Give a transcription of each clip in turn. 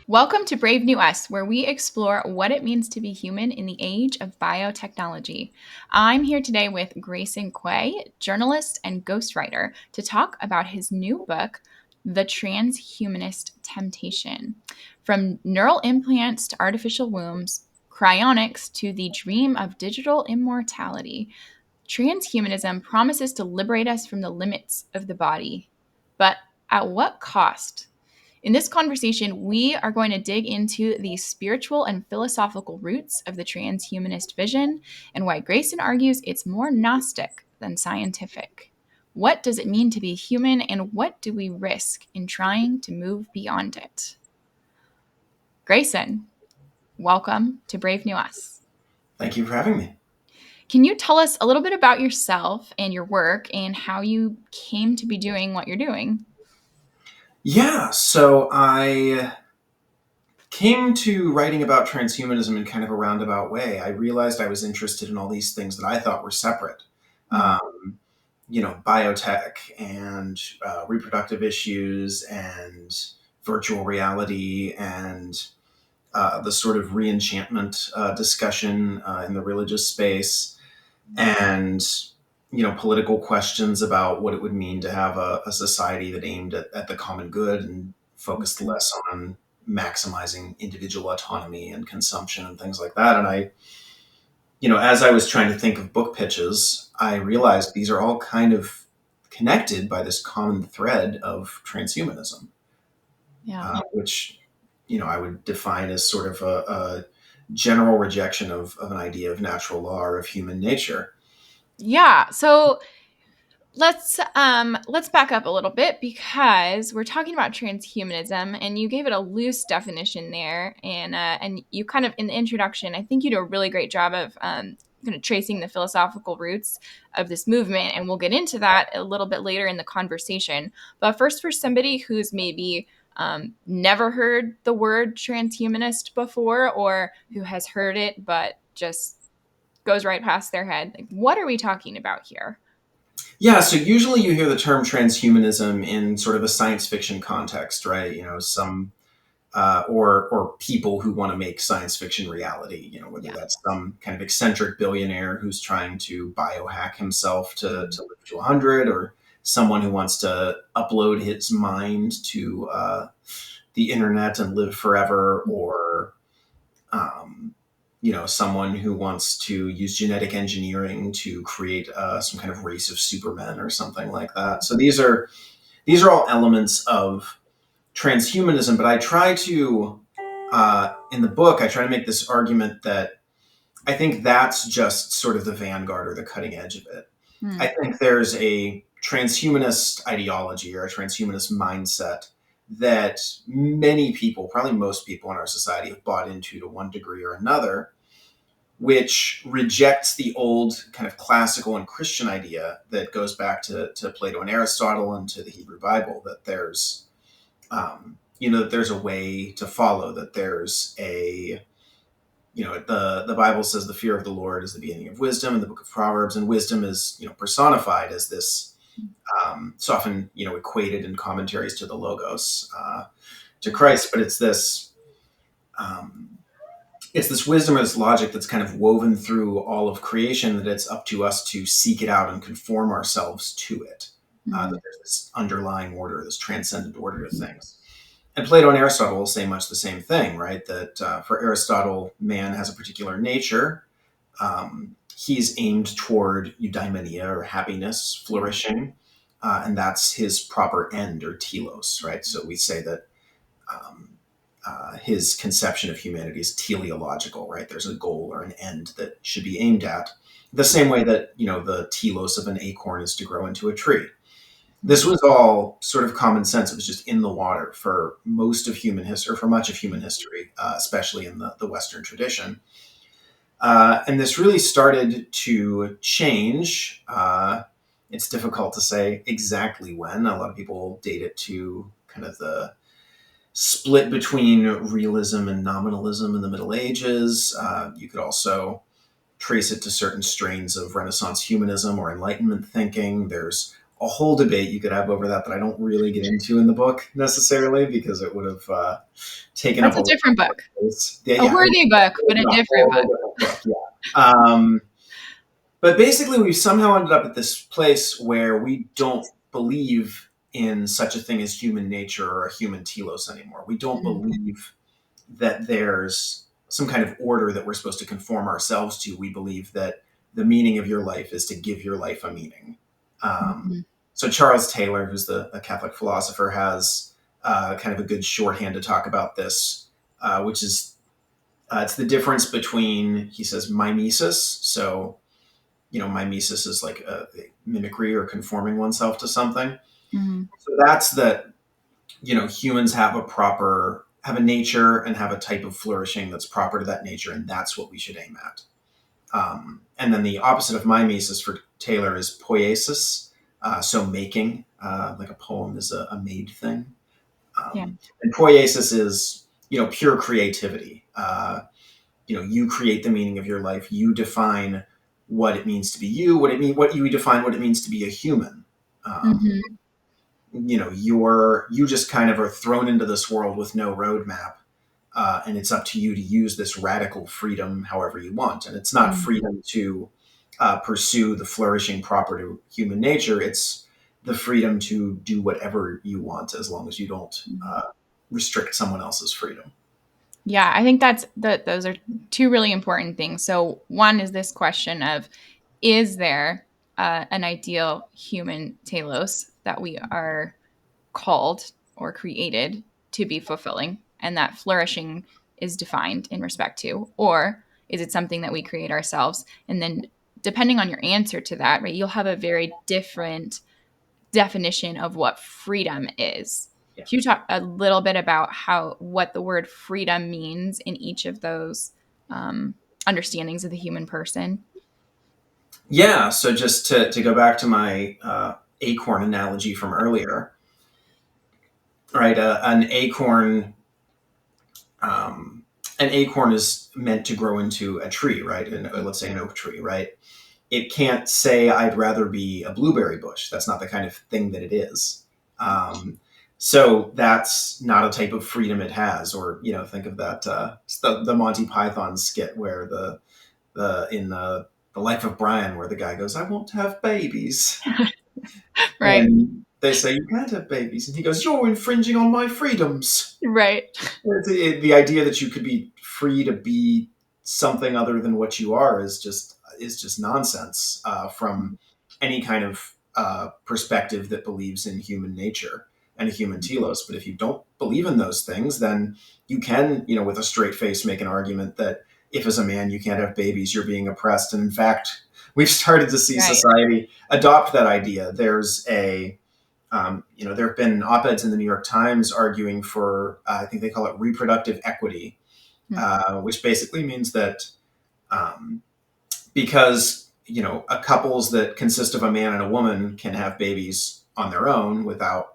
Welcome to Brave New Us, where we explore what it means to be human in the age of biotechnology. I'm here today with Grayson Quay, journalist and ghostwriter, to talk about his new book, The Transhumanist Temptation. From neural implants to artificial wombs, cryonics to the dream of digital immortality, transhumanism promises to liberate us from the limits of the body. But at what cost? In this conversation, we are going to dig into the spiritual and philosophical roots of the transhumanist vision and why Grayson argues it's more Gnostic than scientific. What does it mean to be human, and what do we risk in trying to move beyond it? Grayson, welcome to Brave New Us. Thank you for having me. Can you tell us a little bit about yourself and your work and how you came to be doing what you're doing? Yeah, so I came to writing about transhumanism in kind of a roundabout way. I realized I was interested in all these things that I thought were separate. Mm. Biotech and reproductive issues and virtual reality and the sort of re-enchantment discussion in the religious space and political questions about what it would mean to have a society that aimed at the common good and focused less on maximizing individual autonomy and consumption and things like that. And as I was trying to think of book pitches, I realized these are all kind of connected by this common thread of transhumanism, Yeah. which I would define as sort of a general rejection of an idea of natural law or of human nature. Yeah. So let's back up a little bit because we're talking about transhumanism, and you gave it a loose definition there, and you kind of in the introduction, I think you do a really great job of kind of tracing the philosophical roots of this movement, and we'll get into that a little bit later in the conversation. But first, for somebody who's maybe never heard the word transhumanist before, or who has heard it but just goes right past their head, like, what are we talking about here? Yeah, so usually you hear the term transhumanism in sort of a science fiction context, right? Some or people who want to make science fiction reality. Whether Yeah. that's some kind of eccentric billionaire who's trying to biohack himself to live to 100, or someone who wants to upload his mind to the internet and live forever, or um, someone who wants to use genetic engineering to create some kind of race of supermen or something like that. So these are all elements of transhumanism. But I try to in the book, I try to make this argument that I think that's just sort of the vanguard or the cutting edge of it. I Hmm. think there's a transhumanist ideology or a transhumanist mindset that many people, probably most people in our society, have bought into to one degree or another, which rejects the old kind of classical and Christian idea that goes back to Plato and Aristotle and to the Hebrew Bible, that there's a way to follow, that there's the Bible says the fear of the Lord is the beginning of wisdom in the book of Proverbs, and wisdom is, personified as this, it's often, equated in commentaries to the Logos, to Christ, but um, it's this wisdom or this logic that's kind of woven through all of creation, that it's up to us to seek it out and conform ourselves to it. Mhm. That there's this underlying order, this transcendent order to things. And Plato and Aristotle will say much the same thing, right? That for Aristotle, man has a particular nature. He's aimed toward eudaimonia or happiness, flourishing, and that's his proper end or telos, right? So we say that um, his conception of humanity is teleological, right? There's a goal or an end that should be aimed at. The same way that, the telos of an acorn is to grow into a tree. This was all sort of common sense. It was just in the water for most of human history, or for much of human history, especially in the Western tradition. And this really started to change. It's difficult to say exactly when. A lot of people date it to kind of the split between realism and nominalism in the Middle Ages. You could also trace it to certain strains of Renaissance humanism or Enlightenment thinking. There's a whole debate you could have over that I don't really get into in the book necessarily because it would have taken up That's a a lot different more book. space. Yeah, A yeah, worthy book, but it's a a different whole book. different book. Yeah. But basically, we've somehow ended up at this place where we don't believe in such a thing as human nature or a human telos anymore. We don't Mm-hmm. believe that there's some kind of order that we're supposed to conform ourselves to. We believe that the meaning of your life is to give your life a meaning. Um, Mm-hmm. so Charles Taylor, who's a Catholic philosopher, has kind of a good shorthand to talk about this, which is it's the difference between, he says, mimesis. So, mimesis is like a mimicry or conforming oneself to something. Mm-hmm. So that's that, humans have a nature and have a type of flourishing that's proper to that nature, and that's what we should aim at. And then the opposite of mimesis for Taylor is poiesis, so making, like a poem is a made thing. Yeah. And poiesis is, pure creativity. You create the meaning of your life. You define what it means to be you. What you define what it means to be a human. Um, Mm-hmm. you just kind of are thrown into this world with no roadmap, and it's up to you to use this radical freedom however you want. And it's not freedom to pursue the flourishing proper to human nature. It's the freedom to do whatever you want as long as you don't restrict someone else's freedom. Yeah, I think those are two really important things. So one is this question of, is there an ideal human telos that we are called or created to be fulfilling, and that flourishing is defined in respect to, or is it something that we create ourselves? And then depending on your answer to that, right, you'll have a very different definition of what freedom is. Yeah. Can you talk a little bit about what the word freedom means in each of those um, understandings of the human person? Yeah. So just to go back to my acorn analogy from earlier, right? Um, an acorn is meant to grow into a tree, right? And let's say an oak tree, right? It can't say I'd rather be a blueberry bush. That's not the kind of thing that it is. So that's not a type of freedom it has. Or think of that the Monty Python skit where the Life of Brian, where the guy goes, "I want to have babies," Right. and they say you can't have babies, and he goes, "You're infringing on my freedoms." Right. The idea that you could be free to be something other than what you are is just nonsense from any kind of perspective that believes in human nature and a human telos. But if you don't believe in those things, then you can, with a straight face, make an argument that if as a man you can't have babies, you're being oppressed. And in fact, we've started to see Right. society adopt that idea. There have been op-eds in the New York Times arguing for, I think they call it reproductive equity, Hmm. which basically means that um, because couples that consist of a man and a woman can have babies on their own without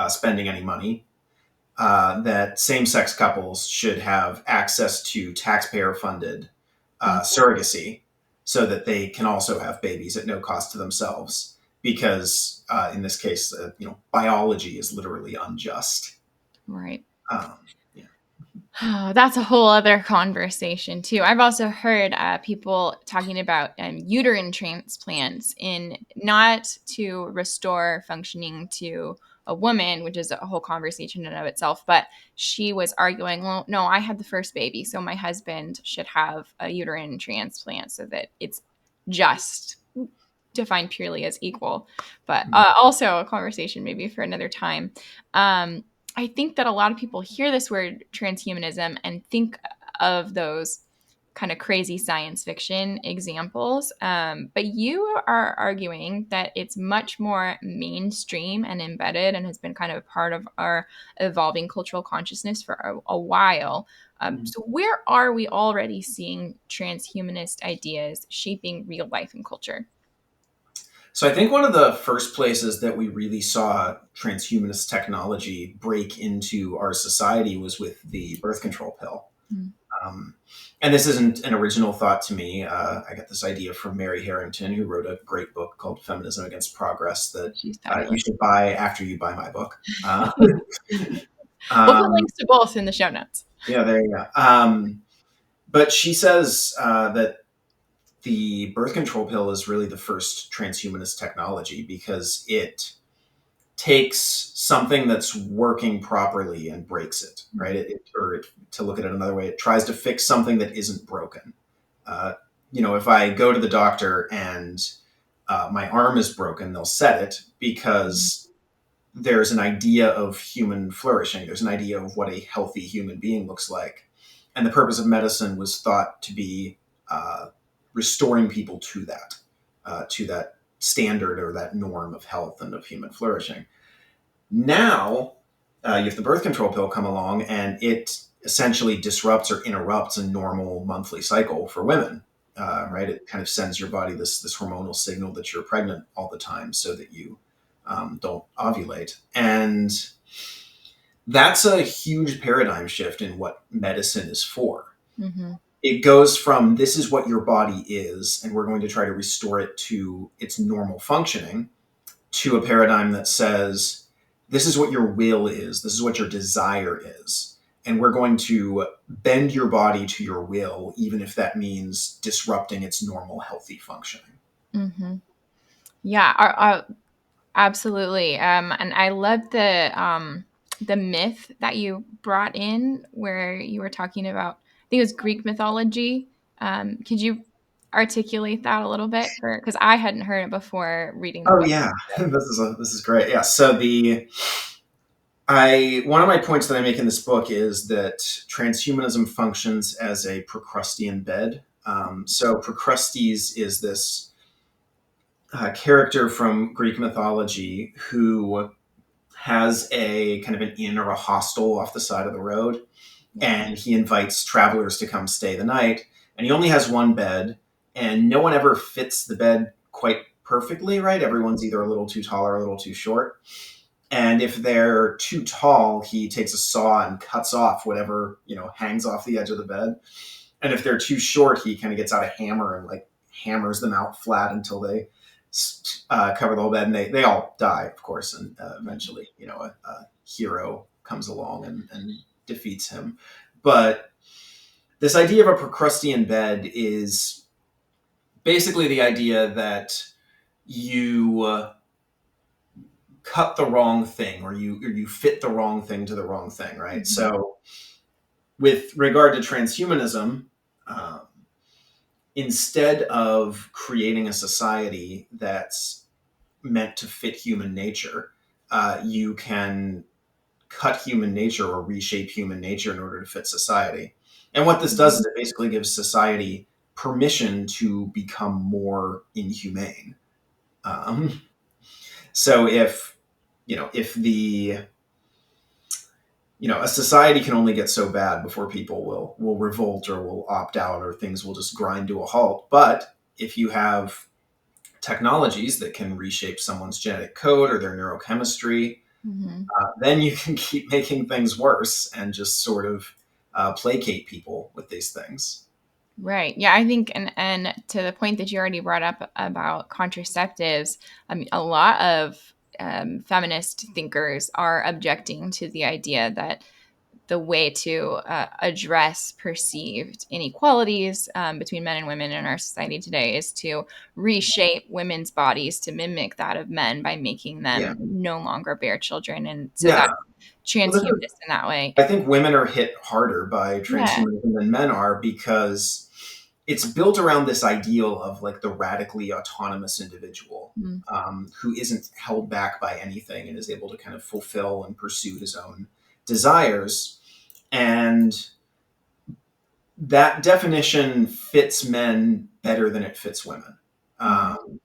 spending any money, that same-sex couples should have access to taxpayer-funded Hmm. surrogacy so that they can also have babies at no cost to themselves. Because in this case, biology is literally unjust. Right. Um, yeah. Oh, that's a whole other conversation too. I've also heard people talking about uterine transplants in not to restore functioning to a woman, which is a whole conversation in and of itself. But she was arguing, well, no, I had the first baby, so my husband should have a uterine transplant so that it's just defined purely as equal. But also a conversation maybe for another time. Um, I think that a lot of people hear this word transhumanism and think of those kind of crazy science fiction examples. But you are arguing that it's much more mainstream and embedded and has been kind of part of our evolving cultural consciousness for a while. So, where are we already seeing transhumanist ideas shaping real life and culture? So I think one of the first places that we really saw transhumanist technology break into our society was with the birth control pill. Um, and this isn't an original thought to me. I got this idea from Mary Harrington, who wrote a great book called Feminism Against Progress that She's you fabulous. should buy after you buy my book. We'll put Um, links to both in the show notes. yeah, there you go. But she says that the birth control pill is really the first transhumanist technology because it takes something that's working properly and breaks it, right? To look at it another way, it tries to fix something that isn't broken. Uh, if I go to the doctor and my arm is broken, they'll set it because there's an idea of human flourishing. There's an idea of what a healthy human being looks like. And the purpose of medicine was thought to be uh, restoring people to that standard or that norm of health and of human flourishing. Now, you have the birth control pill come along, and it essentially disrupts or interrupts a normal monthly cycle for women. Right, it kind of sends your body this hormonal signal that you're pregnant all the time, so that you don't ovulate, and that's a huge paradigm shift in what medicine is for. Mm-hmm. It goes from this is what your body is, and we're going to try to restore it to its normal functioning, to a paradigm that says, this is what your will is, this is what your desire is. And we're going to bend your body to your will, even if that means disrupting its normal, healthy functioning. Mm-hmm. Yeah, absolutely. And I love the myth that you brought in where you were talking about, I think it was Greek mythology. Could you articulate that a little bit? Because I hadn't heard it before reading the Oh book. yeah, this is great. Yeah, so the I one of my points that I make in this book is that transhumanism functions as a Procrustean bed. So Procrustes is this character from Greek mythology who has a kind of an inn or a hostel off the side of the road, Yeah. and he invites travelers to come stay the night. And he only has one bed, and no one ever fits the bed quite perfectly, right? Everyone's either a little too tall or a little too short. And if they're too tall, he takes a saw and cuts off whatever, hangs off the edge of the bed. And if they're too short, he kind of gets out a hammer and like hammers them out flat until they cover the whole bed. And they all die, of course. And eventually, a hero comes along and defeats him. But this idea of a Procrustean bed is basically the idea that you cut the wrong thing, or you fit the wrong thing to the wrong thing, right? Mm-hmm. So with regard to transhumanism, um, instead of creating a society that's meant to fit human nature, you can cut human nature or reshape human nature in order to fit society. And what this does is it basically gives society permission to become more inhumane. Um, so if the a society can only get so bad before people will revolt or will opt out, or things will just grind to a halt. But if you have technologies that can reshape someone's genetic code or their neurochemistry, Mm-hmm. then you can keep making things worse and just sort of placate people with these things. Right. Yeah, I think, and to the point that you already brought up about contraceptives, I mean, a lot of feminist thinkers are objecting to the idea that the way to address perceived inequalities between men and women in our society today is to reshape women's bodies to mimic that of men by making Yeah, them no longer bear children. And so yeah. that's Well, this is, transhumanist in that way. I think women are hit harder by Yeah. transhumanism than men are, because it's built around this ideal of like the radically autonomous individual, Mm-hmm. who isn't held back by anything and is able to kind of fulfill and pursue his own desires. And that definition fits men better than it fits women. Mm-hmm.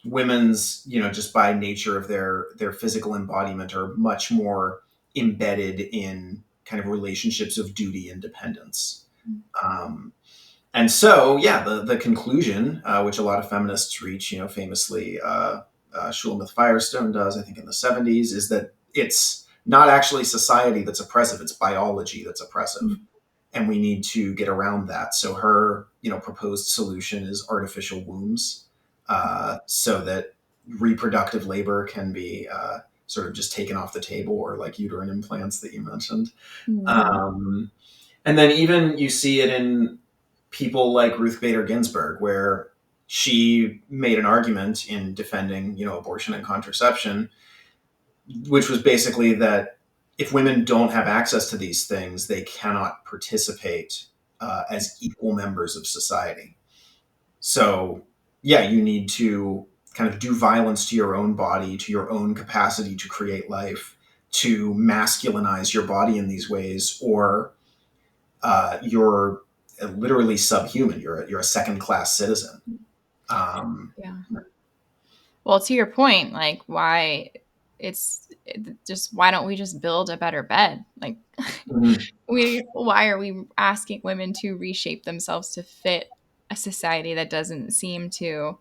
Women's, just by nature of their physical embodiment, are much more embedded in kind of relationships of duty and dependence. Um, and so, yeah, the conclusion, which a lot of feminists reach, famously, Shulamith Firestone does, I think, in the 70s, is that it's not actually society that's oppressive; it's biology that's oppressive. and we need to get around that. So her, proposed solution is artificial wombs, so that reproductive labor can be sort of just taken off the table, or like uterine implants that you mentioned. Mhm. Um, and then even you see it in people like Ruth Bader Ginsburg, where she made an argument in defending, abortion and contraception, which was basically that if women don't have access to these things, they cannot participate as equal members of society. So, yeah, you need to kind of do violence to your own body, to your own capacity to create life, to masculinize your body in these ways, or you're literally subhuman. You're a second class citizen. Um, Yeah. Well, to your point, like just why don't we just build a better bed? Like mhm. why are we asking women to reshape themselves to fit a society that doesn't seem to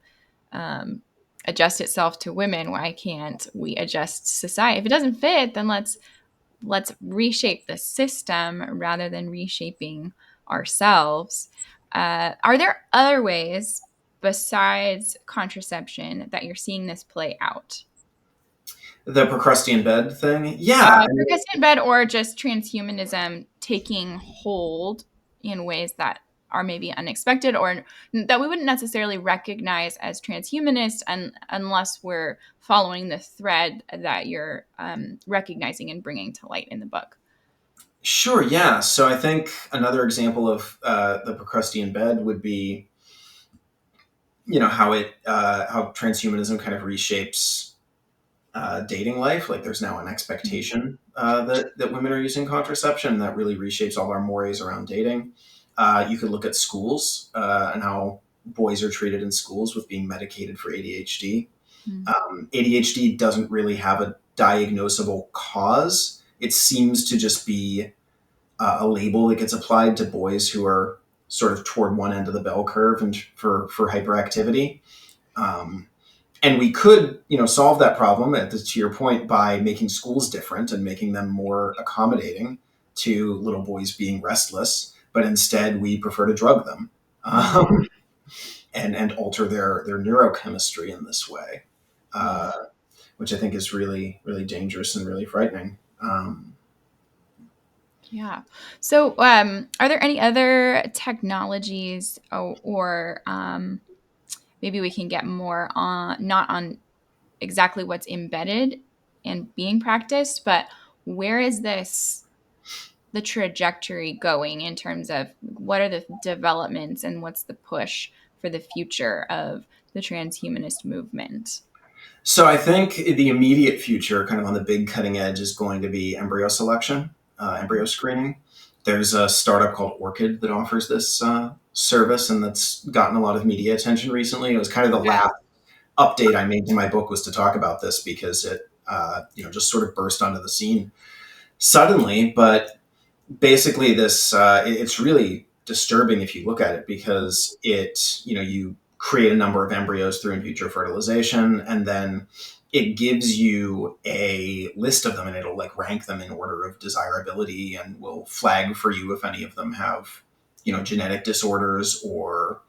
um, adjust itself to women? Why can't we adjust society? If it doesn't fit, then let's reshape the system rather than reshaping ourselves. Are there other ways besides contraception that you're seeing this play out? The Procrustean bed thing, yeah. I mean, Progressive bed or just transhumanism taking hold in ways that are maybe unexpected or that we wouldn't necessarily recognize as transhumanist unless we're following the thread that you're recognizing and bringing to light in the book. sure, yeah. So I think another example of the Procrustean bed would be, how transhumanism kind of reshapes dating life. Like there's now an expectation that women are using contraception that really reshapes all our mores around dating. You could look at schools and how boys are treated in schools with being medicated for ADHD. Mm-hmm. ADHD doesn't really have a diagnosable cause. It seems to just be a label that gets applied to boys who are sort of toward one end of the bell curve and for hyperactivity. Um, and we could, solve that problem to your point by making schools different and making them more accommodating to little boys being restless. But instead, we prefer to drug them and alter their neurochemistry in this way, Yeah. uh, which I think is really really dangerous and really frightening. Yeah. So, are there any other technologies or maybe we can get more on, not on exactly what's embedded and being practiced, but where is the trajectory going in terms of what are the developments and what's the push for the future of the transhumanist movement? So I think the immediate future, kind of on the big cutting edge, is going to be embryo selection, embryo screening. There's a startup called Orchid that offers this service, and that's gotten a lot of media attention recently. It was kind of the Yeah. last update I made to my book was to talk about this because it, just sort of burst onto the scene suddenly. But basically, it's really disturbing if you look at it because you create a number of embryos through in vitro fertilization, and then it gives you a list of them, and it'll like rank them in order of desirability and will flag for you if any of them have genetic disorders, or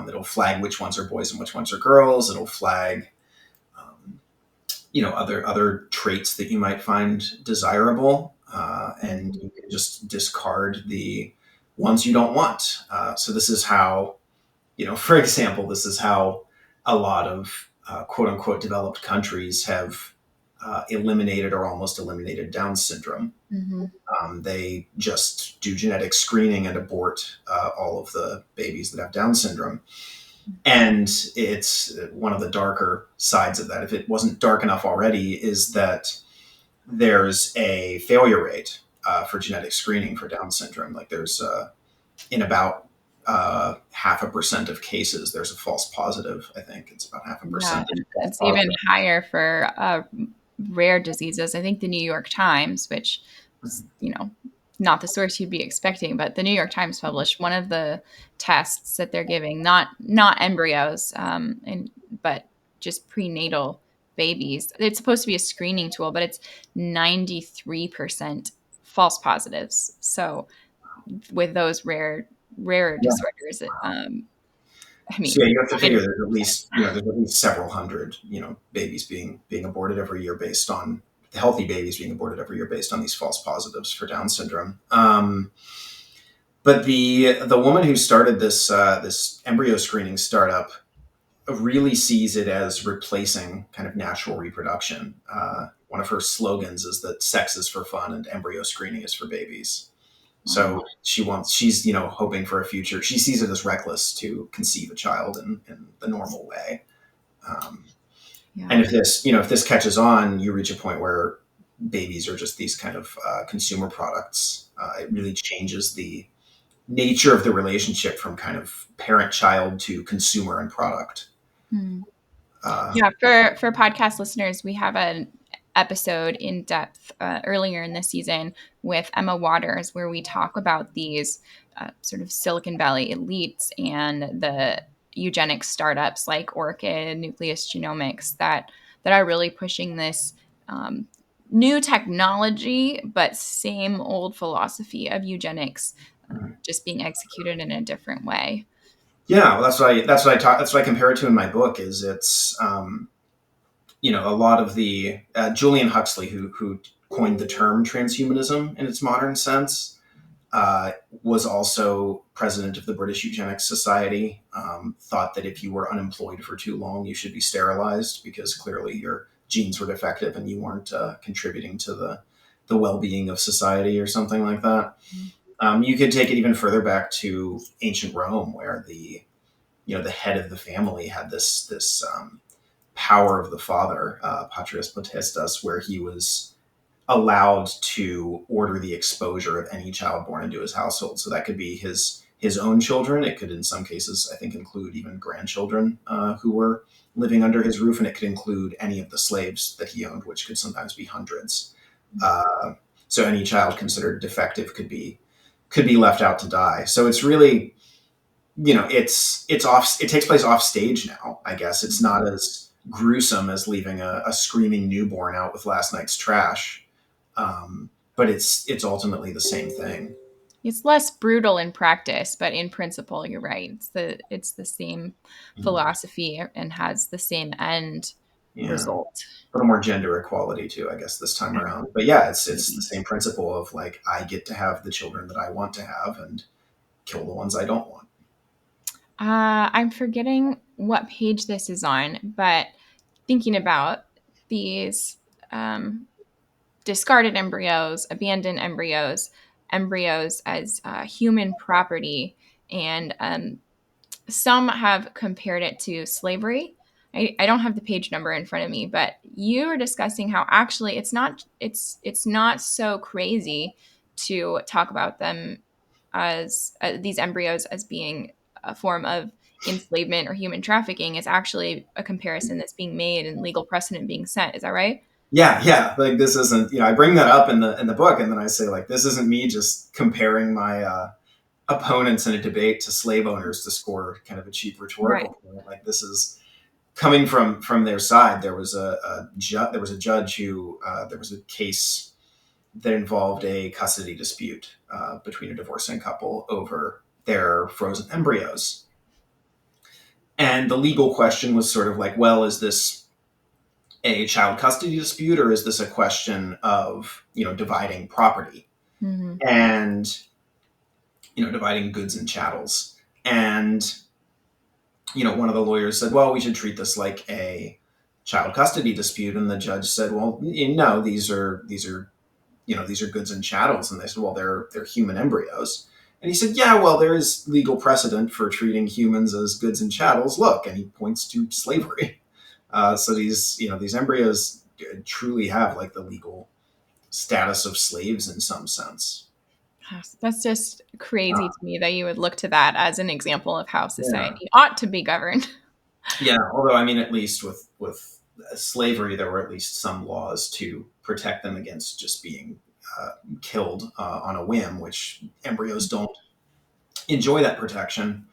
it'll flag which ones are boys and which ones are girls. It'll flag um, other traits that you might find desirable, and Mhm. you can just discard the ones you don't want. So this is how, for example, this is how a lot of quote unquote developed countries have eliminated or almost eliminated Down syndrome. Mhm. They just do genetic screening and abort all of the babies that have Down syndrome. And it's one of the darker sides of that. If it wasn't dark enough already, is that there's a failure rate for genetic screening for Down syndrome. Like there's in about 0.5% of cases, there's a false positive. I think it's about half a Yeah, percent. and it's even higher for rare diseases. I think the New York Times, which is, not the source you'd be expecting, but the New York Times published one of the tests that they're giving, not embryos, but just prenatal babies. It's supposed to be a screening tool, but it's 93% false positives. So with those rare Yeah. disorders. I So yeah, mean, you have to it figure there's at makes least sense. there's at least several hundred babies being aborted every year based on healthy babies being aborted every year based on these false positives for Down syndrome. But the woman who started this embryo screening startup really sees it as replacing kind of natural reproduction. One of her slogans is that sex is for fun and embryo screening is for babies. Wow. So she's hoping for a future. She sees it as reckless to conceive a child in the normal way. Um, Yeah. and if this catches on, you reach a point where babies are just these kind of consumer products. It really changes the nature of the relationship from kind of parent child to consumer and product. Hmm. Uh, Yeah, for podcast listeners, we have an episode in depth earlier in this season with Emma Waters where we talk about these sort of Silicon Valley elites and the eugenics startups like Orchid, Nucleus Genomics that are really pushing this um, new technology, but same old philosophy of eugenics just being executed in a different way. yeah, well, that's what I compare it to in my book. Is it's a lot of the Julian Huxley who coined the term transhumanism in its modern sense. Was also president of the British Eugenics Society. Thought that if you were unemployed for too long, you should be sterilized because clearly your genes were defective and you weren't contributing to the well-being of society or something like that. You could take it even further back to ancient Rome, where the head of the family had this power of the father, patrias potestas, where he was allowed to order the exposure of any child born into his household. So that could be his own children. It could, in some cases, I think, include even grandchildren who were living under his roof, and it could include any of the slaves that he owned, which could sometimes be hundreds. Uh, so any child considered defective could be left out to die. So it's really, it's off. It takes place off stage now. I guess it's not as gruesome as leaving a screaming newborn out with last night's trash, but it's ultimately the same thing. It's less brutal in practice, but in principle, you're right. It's the same Mhm. philosophy and has the same end Yeah, a result. little more gender equality too, I guess, this time around. But yeah, it's the Absolutely. same principle of like I get to have the children that I want to have and kill the ones I don't want. I'm forgetting what page this is on, but thinking about these um, discarded embryos, abandoned embryos, embryos as human property, and some have compared it to slavery. I don't have the page number in front of me, but you were discussing how actually it's not so crazy to talk about them as these embryos as being a form of enslavement or human trafficking. It's actually a comparison that's being made and legal precedent being set. Is that right? Yeah, yeah. Like this isn't, I bring that up in the book, and then I say like this isn't me just comparing my opponents in a debate to slave owners to score kind of a cheap Right. rhetorical point. Like this is coming from their side. There was a judge who there was a case that involved a custody dispute between a divorcing couple over their frozen embryos, and the legal question was sort of like, well, is this a child custody dispute or is this a question of dividing property Hmm. and dividing goods and chattels? And one of the lawyers said, well, we should treat this like a child custody dispute. And the judge said, well, no, these are goods and chattels. And they said, well, they're human embryos. And he said, yeah, well, there is legal precedent for treating humans as goods and chattels. Look, and he points to slavery. So these embryos truly have like the legal status of slaves in some sense. That's just crazy Uh, to me that you would look to that as an example of how yeah. society ought to be governed. Yeah, although I mean, at least with slavery, there were at least some laws to protect them against just being killed on a whim, which embryos don't enjoy that protection.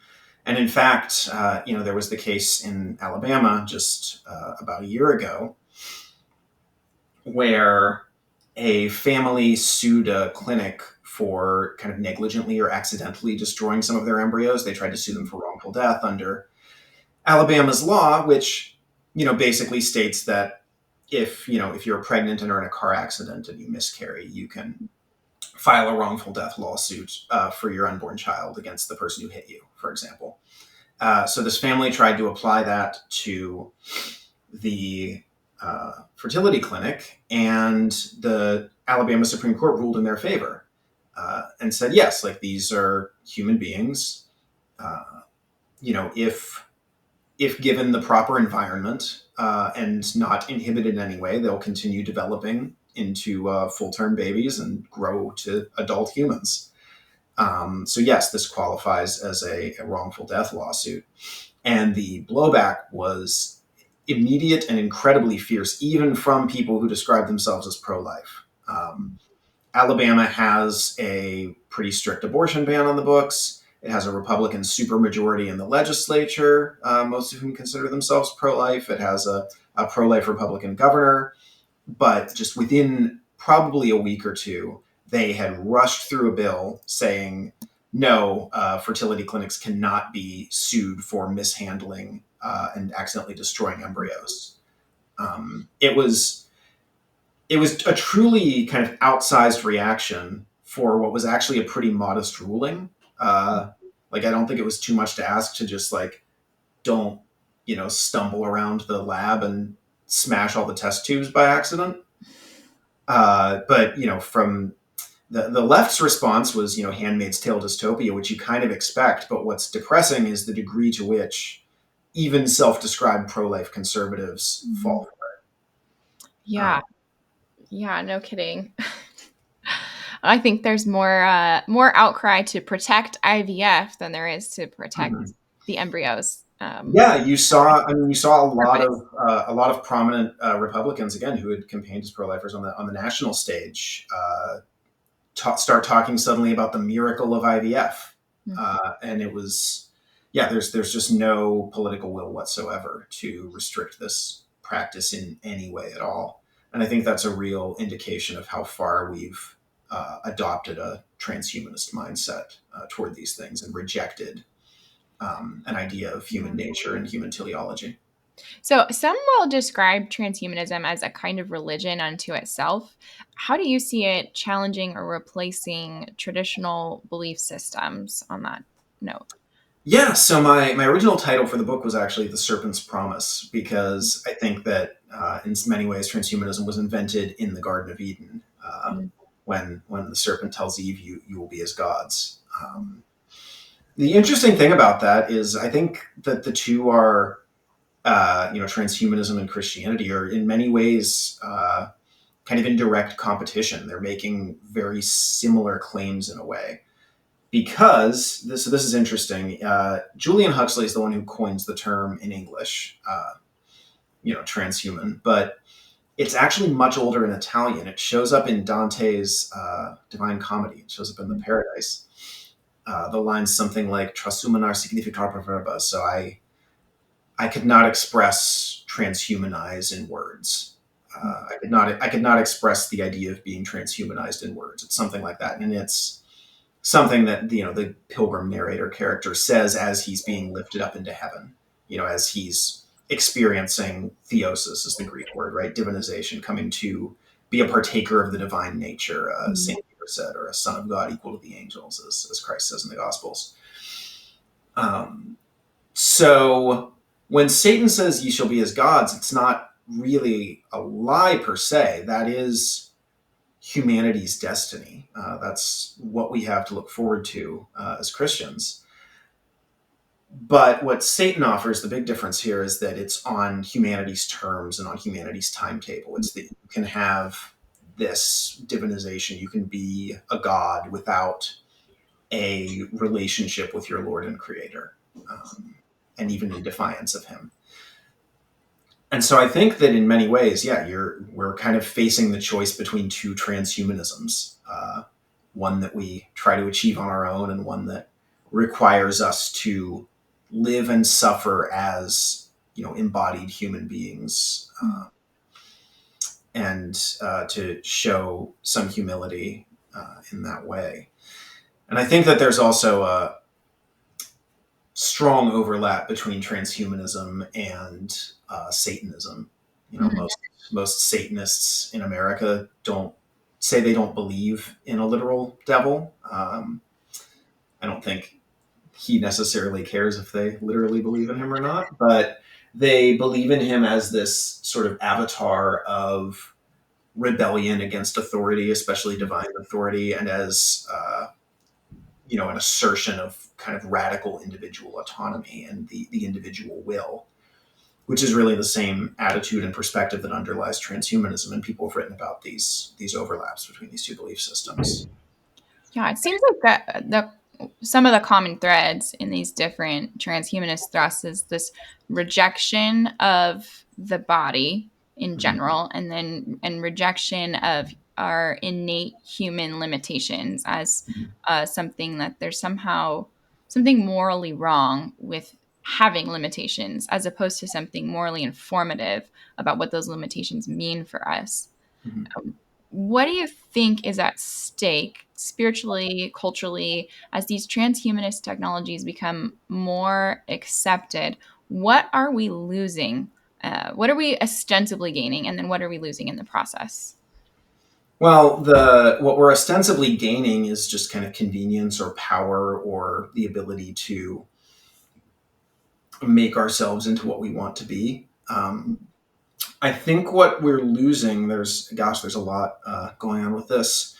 And in fact, there was the case in Alabama just about a year ago where a family sued a clinic for kind of negligently or accidentally destroying some of their embryos. They tried to sue them for wrongful death under Alabama's law, which, basically states that if you're pregnant and are in a car accident and you miscarry, you can file a wrongful death lawsuit for your unborn child against the person who hit you, for example. So this family tried to apply that to the fertility clinic, and the Alabama Supreme Court ruled in their favor and said, yes, like these are human beings. If given the proper environment and not inhibited in any way, they'll continue developing into full-term babies and grow to adult humans. So yes, this qualifies as a wrongful death lawsuit. And the blowback was immediate and incredibly fierce, even from people who describe themselves as pro-life. Alabama has a pretty strict abortion ban on the books. It has a Republican supermajority in the legislature, most of whom consider themselves pro-life. It has a pro-life Republican governor. But just within probably a week or two, they had rushed through a bill saying, no, fertility clinics cannot be sued for mishandling and accidentally destroying embryos. It was a truly kind of outsized reaction for what was actually a pretty modest ruling. I don't think it was too much to ask to just don't, stumble around the lab and smash all the test tubes by accident. But from the left's response was, Handmaid's Tale dystopia, which you kind of expect. But what's depressing is the degree to which even self-described pro-life conservatives fall for it. Yeah. Yeah, no kidding. I think there's more outcry to protect IVF than there is to protect the embryos. You saw a lot of prominent Republicans, again, who had campaigned as pro-lifers on the national stage, start talking suddenly about the miracle of IVF, and it was, there's just no political will whatsoever to restrict this practice in any way at all. And I think that's a real indication of how far we've adopted a transhumanist mindset toward these things and rejected an idea of human nature and human teleology. So some will describe transhumanism as a kind of religion unto itself. How do you see it challenging or replacing traditional belief systems on that note? Yeah, so my original title for the book was actually The Serpent's Promise, because I think that in many ways transhumanism was invented in the Garden of Eden, when the serpent tells Eve, you will be as gods. The interesting thing about that is I think that the two are, transhumanism and Christianity are in many ways kind of in direct competition. They're making very similar claims in a way. Because this is interesting. Julian Huxley is the one who coins the term in English, transhuman, but it's actually much older in Italian. It shows up in Dante's Divine Comedy. It shows up in the Paradise. The line's something like "Transhumanar significar per verba." So I could not express transhumanize in words. I could not express the idea of being transhumanized in words. It's something like that, and it's something that the pilgrim narrator character says as he's being lifted up into heaven, as he's experiencing theosis is the Greek word, right? Divinization, coming to be a partaker of the divine nature, St. Peter said, or a son of God equal to the angels, as Christ says in the Gospels. So when Satan says ye shall be as gods, it's not really a lie per se. That is humanity's destiny. That's what we have to look forward to as Christians. But what Satan offers, the big difference here is that it's on humanity's terms and on humanity's timetable. It's that you can have this divinization. You can be a god without a relationship with your Lord and Creator, and even in defiance of Him. And so I think that in many ways, we're kind of facing the choice between two transhumanisms, one that we try to achieve on our own and one that requires us to live and suffer as, embodied human beings, and to show some humility in that way. And I think that there's also a strong overlap between transhumanism and Satanism. You know, Mhm. most Satanists in America don't say they don't believe in a literal devil. I don't think he necessarily cares if they literally believe in him or not, but they believe in him as this sort of avatar of rebellion against authority, especially divine authority, and as an assertion of kind of radical individual autonomy and the individual will, which is really the same attitude and perspective that underlies transhumanism. And people have written about these overlaps between these two belief systems. Yeah, it seems like the some of the common threads in these different transhumanist thrusts is this rejection of the body in Mhm. general, and rejection of our innate human limitations as something that there's somehow something morally wrong with having limitations, as opposed to something morally informative about what those limitations mean for us. Mhm. What do you think is at stake spiritually, culturally, as these transhumanist technologies become more accepted? What are we losing? What are we ostensibly gaining? And then what are we losing in the process? Well, the what we're ostensibly gaining is just kind of convenience or power or the ability to make ourselves into what we want to be. I think what we're losing, there's a lot going on with this.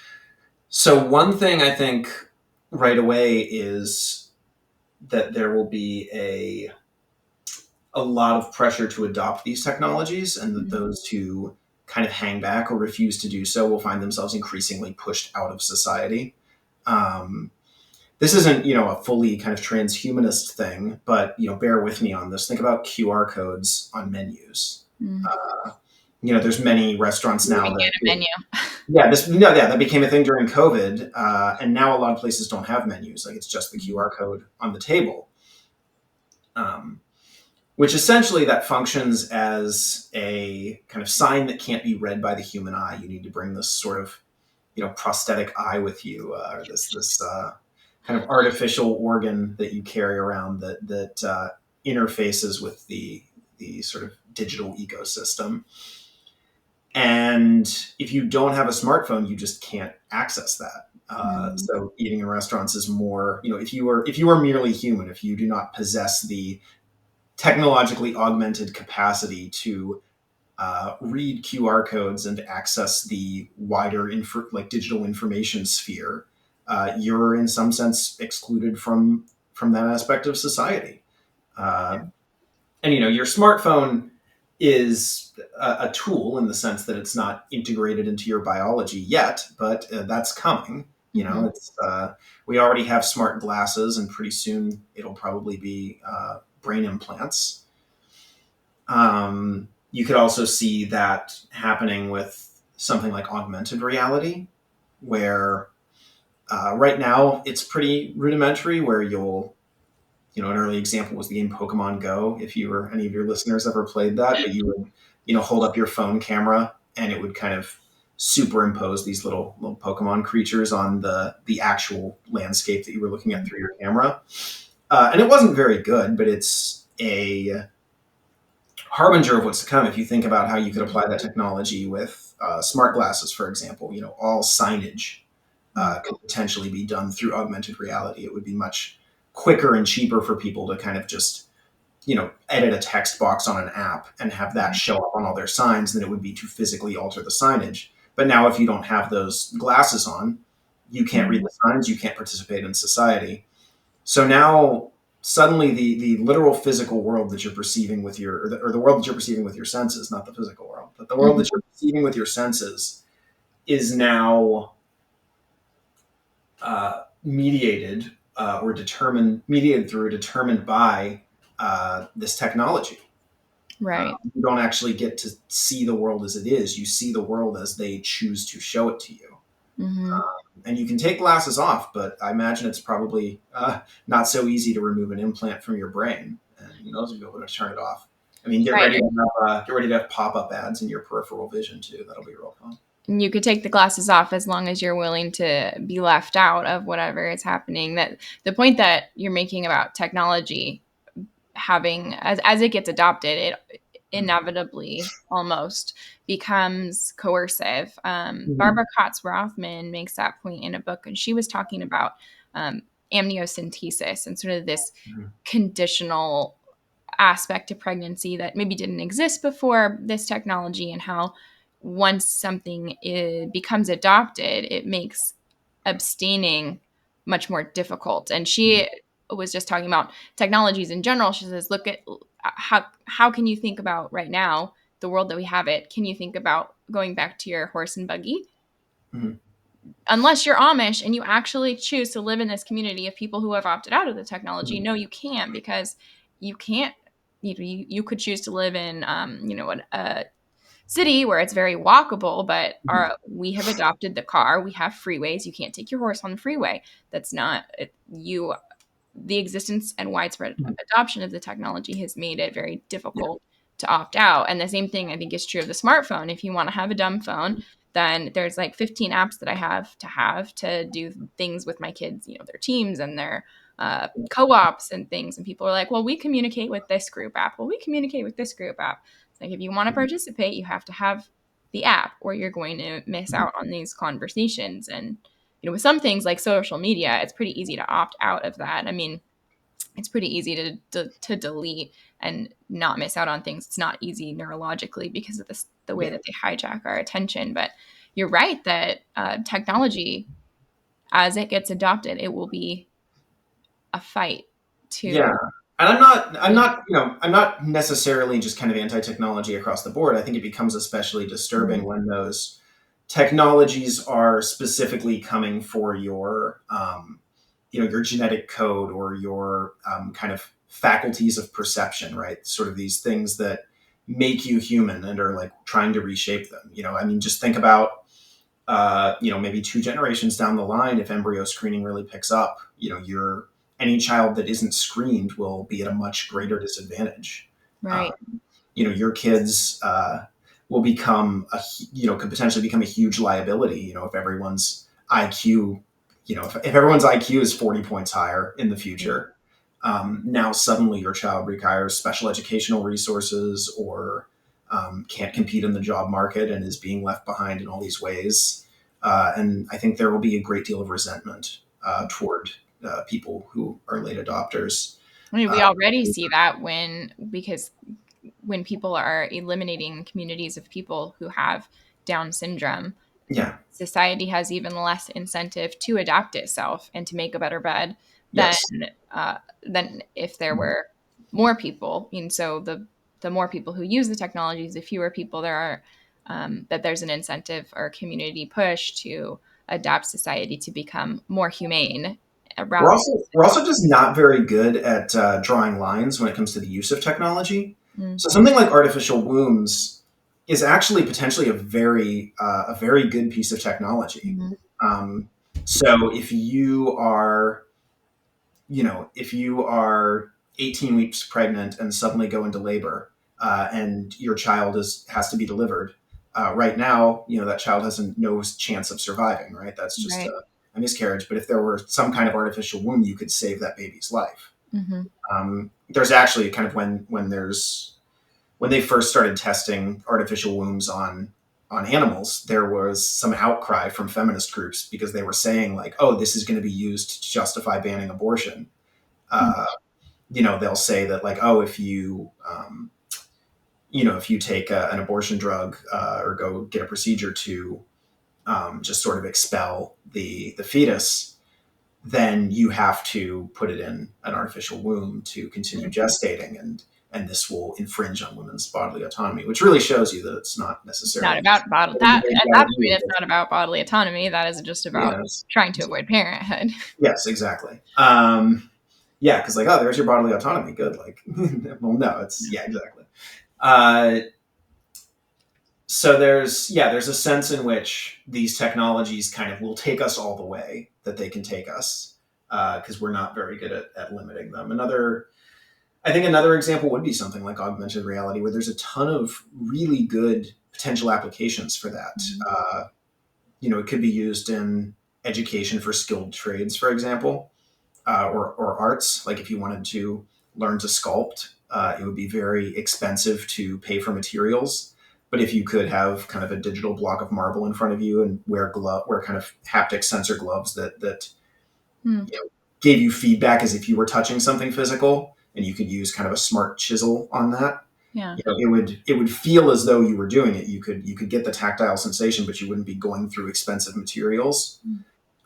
So one thing I think right away is that there will be a lot of pressure to adopt these technologies, and that Mhm. those who kind of hang back or refuse to do so will find themselves increasingly pushed out of society. Um, this isn't, a fully kind of transhumanist thing, but, bear with me on this. Think about QR codes on menus. Mm. Uh, there's many restaurants You now even that, get a menu. yeah, that became a thing during COVID, and now a lot of places don't have menus. Like, it's just the QR code on the table. Um, which essentially that functions as a kind of sign that can't be read by the human eye. You need to bring this sort of prosthetic eye with you, or this kind of artificial organ that you carry around that interfaces with the sort of digital ecosystem. And if you don't have a smartphone, you just can't access that. Mm. So eating in restaurants is more, if you are merely human, if you do not possess the technologically augmented capacity to read QR codes and access the wider like digital information sphere, you're in some sense excluded from that aspect of society. And your smartphone is a tool in the sense that it's not integrated into your biology yet, but that's coming. Mhm. It's we already have smart glasses, and pretty soon it'll probably be brain implants. You could also see that happening with something like augmented reality, where right now it's pretty rudimentary, where an early example was the game Pokemon Go. If any of your listeners ever played that, but you would, hold up your phone camera and it would kind of superimpose these little Pokemon creatures on the actual landscape that you were looking at through your camera. And it wasn't very good, but it's a harbinger of what's to come. If you think about how you could apply that technology with smart glasses, for example, all signage Mm. could potentially be done through augmented reality. It would be much quicker and cheaper for people to kind of just edit a text box on an app and have that show up on all their signs than it would be to physically alter the signage. But now, if you don't have those glasses on, you can't read Mhm. the signs, you can't participate in society. So now suddenly the literal physical world that you're perceiving with or the world that you're perceiving with your senses, not the physical world, but the world Mhm. that you're perceiving with your senses is now mediated or determined by this technology. Right. You don't actually get to see the world as it is. You see the world as they choose to show it to you. Mhm. And you can take glasses off, but I imagine it's probably not so easy to remove an implant from your brain and also be able to turn it off. I mean, Right. get ready to have pop up ads in your peripheral vision too. That'll be real fun. And you could take the glasses off as long as you're willing to be left out of whatever is happening. That the point that you're making about technology having as it gets adopted, it inevitably almost becomes coercive. Mhm. Barbara Kotz Rothman makes that point in a book, and she was talking about um, amniocentesis and sort of this Mhm. conditional aspect to pregnancy that maybe didn't exist before this technology, and how once something becomes adopted, it makes abstaining much more difficult. And Mhm. she was just talking about technologies in general. She says, look at how can you think about right now the world that we have it? Can you think about going back to your horse and buggy? Mhm. Unless you're Amish and you actually choose to live in this community of people who have opted out of the technology, Mhm. no, you can't, because you can't. You could choose to live in, a city where it's very walkable, but Mhm. we have adopted the car. We have freeways. You can't take your horse on the freeway. That's not you. The existence and widespread Mhm. adoption of the technology has made it very Yeah. difficult to opt out. And the same thing I think is true of the smartphone. If you want to have a dumb phone, then there's like 15 apps that I have to do things with my kids, their teams and their co-ops and things. And people are like, well, we communicate with this group app. Well, we communicate with this group app. It's like, if you want to Mhm. participate, you have to have the app or you're going to miss Mhm. out on these conversations. And with some things like social media, it's pretty easy to opt out of that. I mean, it's pretty easy to delete and not miss out on things. It's not easy neurologically because of the way Yeah. that they hijack our attention. But you're right that technology, as it gets adopted, it will be a fight Yeah. to. And I'm not necessarily just kind of anti-technology across the board. I think it becomes especially disturbing Mhm. when those technologies are specifically coming for your genetic code or your kind of faculties of perception, right? Sort of these things that make you human and are like trying to reshape them. I mean, just think about maybe two generations down the line, if embryo screening really picks up, any child that isn't screened will be at a much greater disadvantage. Right. Your kids will could potentially become a huge liability. If everyone's IQ, if everyone's IQ is 40 points higher in the future, now suddenly your child requires special educational resources or can't compete in the job market and is being left behind in all these ways. And I think there will be a great deal of resentment toward people who are late adopters. I mean, we Uh, already see that because when people are eliminating communities of people who have Down syndrome, yeah. society has even less incentive to adapt itself and to make a better bed than Yes. uh, than if there were more people. And so the more people who use the technologies, the fewer people there are. That there's an incentive or community push to adapt society to become more humane We're rather also we're than also just not very good at drawing lines when it comes to the use of technology. mm, So something like artificial wombs is actually potentially a very good piece of technology. mhm, Um, so if you are 18 weeks pregnant and suddenly go into labor, and your child has to be delivered, right now, that child has no chance of surviving. Right, that's just right. a miscarriage. But if there were some kind of artificial womb, you could save that baby's life. Hmm. There's actually kind of when they first started testing artificial wombs on animals, there was some outcry from feminist groups because they were saying like, "Oh, this is going to be used to justify banning abortion." Uh, they'll say that like, "Oh, if you take an abortion drug or go get a procedure to just sort of expel the fetus, then you have to put it in an artificial womb to continue gestating, and this will infringe on women's bodily autonomy," which really shows you that it's not It's not necessarily just about bodily putting the that baby at out that of point. you. It's not about bodily autonomy. That is just about Yes, trying to avoid parenthood. yes, exactly. Yeah, because like, oh, there's your bodily autonomy. Good. Like, well, no, it's yeah, exactly. Uh, so there's a sense in which these technologies kind of will take us all the way that they can take us because we're not very good at limiting them. I think another example would be something like augmented reality, where there's a ton of really good potential applications for that. Mhm. It could be used in education for skilled trades, for example, or arts. Like if you wanted to learn to sculpt, it would be very expensive to pay for materials. But if you could have kind of a digital block of marble in front of you and wear kind of haptic sensor gloves that Hmm. gave you feedback as if you were touching something physical, and you could use kind of a smart chisel on that. Yeah. It would feel as though you were doing it. You could get the tactile sensation, but you wouldn't be going through expensive materials.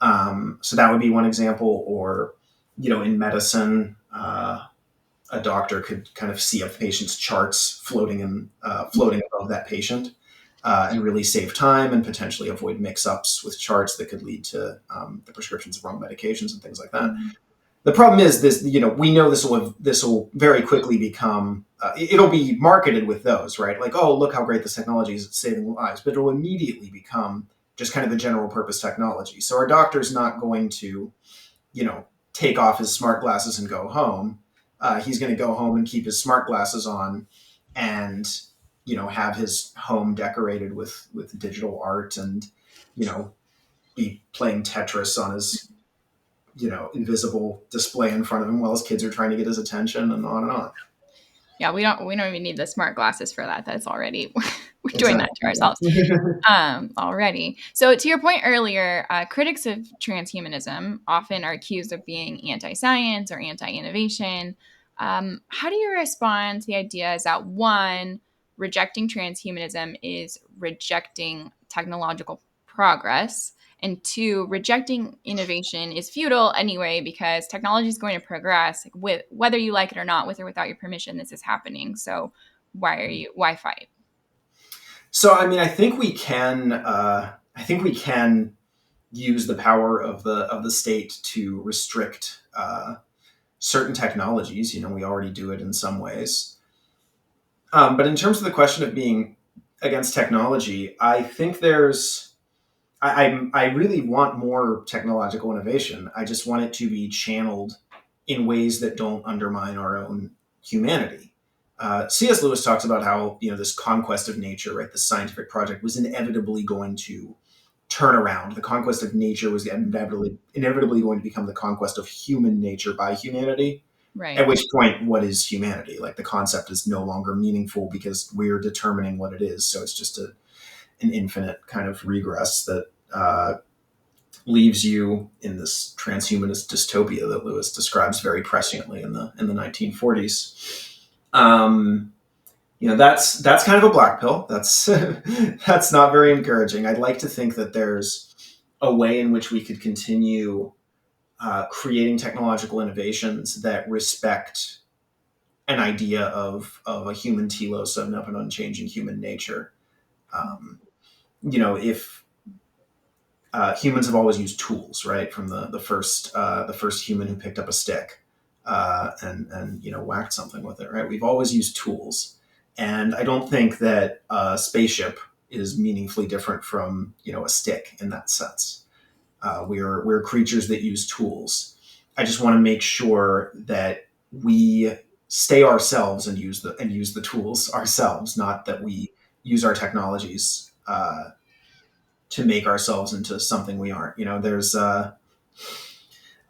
Mm. So that would be one example. Or in medicine, a doctor could kind of see a patient's charts floating above that patient, and really save time and potentially avoid mix-ups with charts that could lead to the prescriptions of wrong medications and things like that. Mm. The problem is this, we know this will very quickly become, it'll be marketed with those, right? Like, oh, look how great this technology is at saving lives, but it'll immediately become just kind of a general purpose technology. So our doctor's not going to, you know, take off his smart glasses and go home. He's going to go home and keep his smart glasses on, and have his home decorated with digital art, and you know be playing Tetris on his invisible display in front of him while his kids are trying to get his attention, and on and on. Yeah, we don't even need the smart glasses for that. That's already we're doing that to Exactly. ourselves already. So to your point earlier, critics of transhumanism often are accused of being anti-science or anti-innovation. How do you respond to the idea is that one, rejecting transhumanism is rejecting technological progress, and two, rejecting innovation is futile anyway because technology is going to progress with whether you like it or not, with or without your permission. This is happening. So why fight? So I mean, I think we can use the power of the state to restrict certain technologies. We already do it in some ways. But in terms of the question of being against technology, I think I really want more technological innovation. I just want it to be channeled in ways that don't undermine our own humanity. C.S. Lewis talks about how this conquest of nature, right, this scientific project, was inevitably going to turn around. The conquest of nature was inevitably going to become the conquest of human nature by humanity. At Right. which point, what is humanity? Like the concept is no longer meaningful because we're determining what it is. So it's just an infinite kind of regress that leaves you in this transhumanist dystopia that Lewis describes very presciently in the 1940s. That's kind of a black pill. That's that's not very encouraging. I'd like to think that there's a way in which we could continue creating technological innovations that respect an idea of a human telos of an unchanging human nature. Um, if humans have always used tools, right? From the first human who picked up a stick and whacked something with it, right? We've always used tools, and I don't think that a spaceship is meaningfully different from a stick in that sense. We're creatures that use tools. I just want to make sure that we stay ourselves and use the tools ourselves, not that we use our technologies to make ourselves into something we aren't. There's I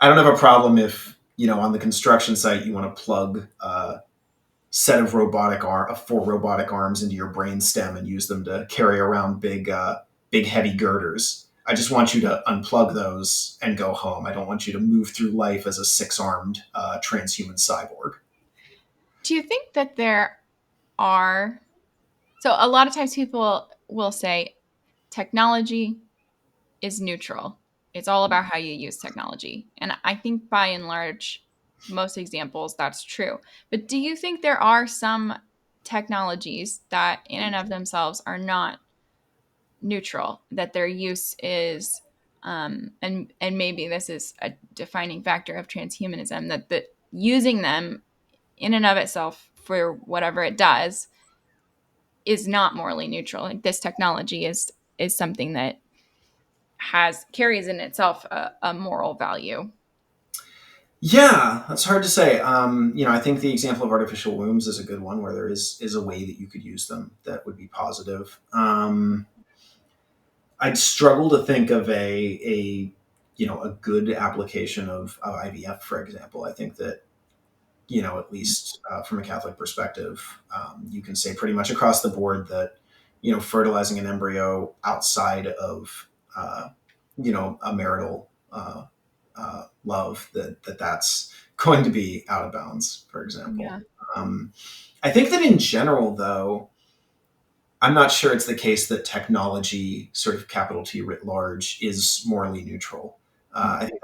don't have a problem if on the construction site you want to plug a set of four robotic arms into your brain stem and use them to carry around big heavy girders. I just want you to unplug those and go home. I don't want you to move through life as a six-armed transhuman cyborg. Do you think that there are so a lot of times people will say technology is neutral. It's all about how you use technology. And I think by and large, most examples, that's true. But do you think there are some technologies that in and of themselves are not neutral, that their use is, and maybe this is a defining factor of transhumanism, that using them in and of itself for whatever it does is not morally neutral. Like this technology is something that has carries in itself a moral value. Yeah, that's hard to say. I think the example of artificial wombs is a good one where there is a way that you could use them that would be positive. I'd struggle to think of a good application of IVF, for example. I think that at least from a Catholic perspective, you can say pretty much across the board that fertilizing an embryo outside of a marital love that's going to be out of bounds, for example. Yeah. Um, I think that in general, though, I'm not sure it's the case that technology, sort of capital T writ large, is morally neutral. I think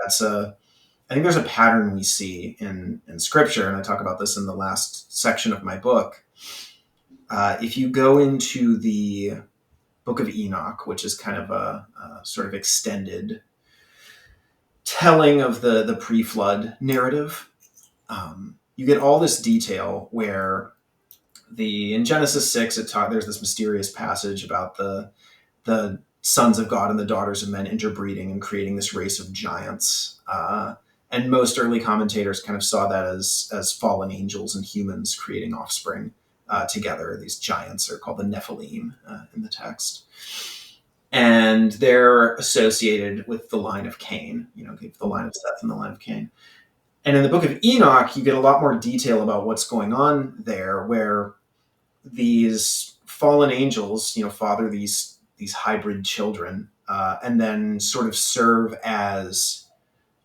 there's a pattern we see in scripture, and I talk about this in the last section of my book. If you go into the Book of Enoch, which is kind of a sort of extended telling of the pre-flood narrative, you get all this detail where in Genesis 6, there's this mysterious passage about the sons of God and the daughters of men interbreeding and creating this race of giants. And most early commentators kind of saw that as fallen angels and humans creating offspring together. These giants are called the Nephilim in the text. And they're associated with the line of Cain, the line of Seth and the line of Cain. And in the Book of Enoch, you get a lot more detail about what's going on there, where these fallen angels, father these hybrid children, and then sort of serve as